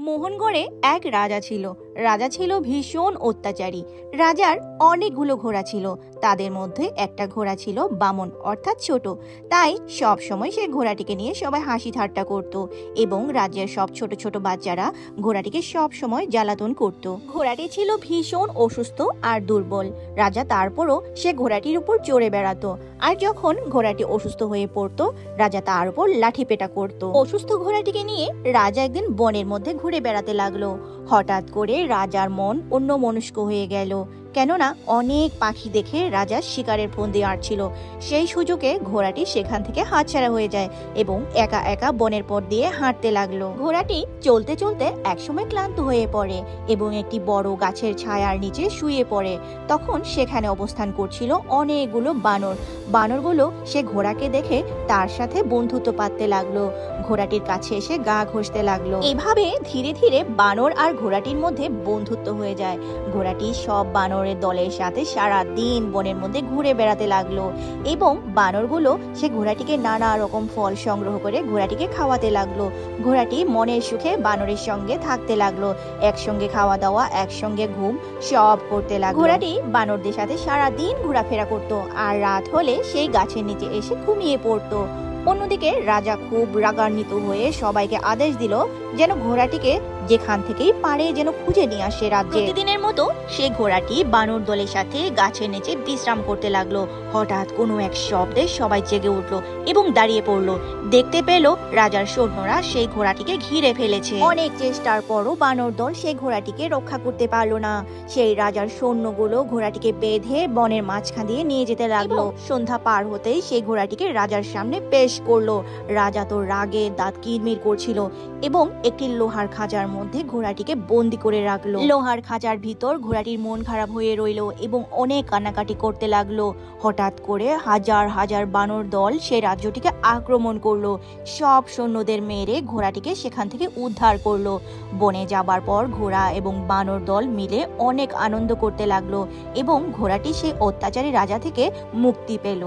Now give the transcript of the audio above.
মোহনগড়ে এক রাজা ছিল। রাজা ছিল ভীষণ অত্যাচারী। রাজার অনেকগুলো ঘোড়া ছিল। তাদের মধ্যে একটা ঘোড়া ছিল বামন, অর্থাৎ ছোট। তাই সব সময় সে ঘোড়াটিকে নিয়ে সবাই হাসি ঠাট্টা করত এবং রাজ্যের সব ছোট ছোট বাচ্চারা ঘোড়াটিকে সব সময় জ্বালাতন করত। ঘোড়াটি ছিল ভীষণ অসুস্থ আর দুর্বল। রাজা তারপরও সে ঘোড়াটির উপর চড়ে বেড়াতো, আর যখন ঘোড়াটি অসুস্থ হয়ে পড়তো রাজা তার উপর লাঠি পেটা করত। অসুস্থ ঘোড়াটিকে নিয়ে রাজা একদিন বনের মধ্যে ঘুরে বেড়াতে লাগলো। হঠাৎ করে রাজার মন অন্যমনস্ক হয়ে গেল, কেননা অনেক পাখি দেখে রাজা শিকারের ফন্দি আঁটছিল। সেই সুযোগে ঘোড়াটি সেখান থেকে হাতছাড়া হয়ে যায় এবং একা একা বনের পথ দিয়ে হাঁটতে লাগলো। ঘোড়াটি চলতে চলতে একসময় ক্লান্ত হয়ে পড়ে এবং একটি বড় গাছের ছায়ার নিচে শুয়ে পড়ে। তখন সেখানে অবস্থান করছিল অনেকগুলো বানর। বানরগুলো সে ঘোড়াকে দেখে তার সাথে বন্ধুত্ব পাততে লাগলো। ঘোড়াটির কাছে এসে গা ঘষতে লাগলো। এভাবে ধীরে ধীরে বানর আর ঘোড়াটির মধ্যে বন্ধুত্ব হয়ে যায়। ঘোড়াটি সব বানরের দলের সাথে সারা দিন বনের মধ্যে ঘুরে বেড়াতে লাগলো এবং বানরগুলো সে ঘোড়াটিকে নানা রকম ফল সংগ্রহ করে ঘোড়াটিকে খাওয়াতে লাগলো। ঘোড়াটি মনের সুখে বানরের সঙ্গে থাকতে লাগলো। একসঙ্গে খাওয়া দাওয়া, একসঙ্গে ঘুম, সব করতে লাগলো। ঘোড়াটি বানরদের সাথে সারা দিন ঘোরাফেরা করতো আর রাত হলে সেই গাছের নিচে এসে ঘুমিয়ে পড়তো। অন্যদিকে রাজা খুব রাগান্বিত হয়ে সবাইকে আদেশ দিল যেন ঘোড়াটিকে যেখান থেকেই পারে যেন খুঁজে নিয়ে আসে রাজ্যে। প্রতিদিনের মতো সেই ঘোড়াটি বানর দলের সাথে গাছের নিচে বিশ্রাম করতে লাগলো। হঠাৎ কোনো এক শব্দে সবাই জেগে উঠলো এবং দাঁড়িয়ে পড়লো। দেখতে পেল রাজার সৈন্যরা সেই ঘোড়াটিকে ঘিরে ফেলেছে। অনেক চেষ্টার পরও বানর দল সেই ঘোড়াটিকে রক্ষা করতে পারলো না। সেই রাজার সৈন্যগুলো ঘোড়াটিকে বেঁধে বনের মাঝখান দিয়ে নিয়ে যেতে লাগলো। সন্ধ্যা পার হতেই সেই ঘোড়াটিকে রাজার সামনে পেশ করলো। রাজা তো রাগে দাঁত কিরমির করছিল এবং একটি লোহার খাঁচার মধ্যে ঘোড়াটিকে বন্দি করে রাখলো। লোহার খাঁচার ভিতর ঘোড়াটির মন খারাপ হয়ে রইল এবং অনেক কান্নাকাটি করতে লাগলো। হঠাৎ করে হাজার হাজার বানর দল সেই রাজ্যটিকে আক্রমণ করলো। সব সৈন্যদের মেরে ঘোড়াটিকে সেখান থেকে উদ্ধার করলো। বনে যাবার পর ঘোড়া এবং বানর দল মিলে অনেক আনন্দ করতে লাগলো এবং ঘোড়াটি সেই অত্যাচারী রাজা থেকে মুক্তি পেল।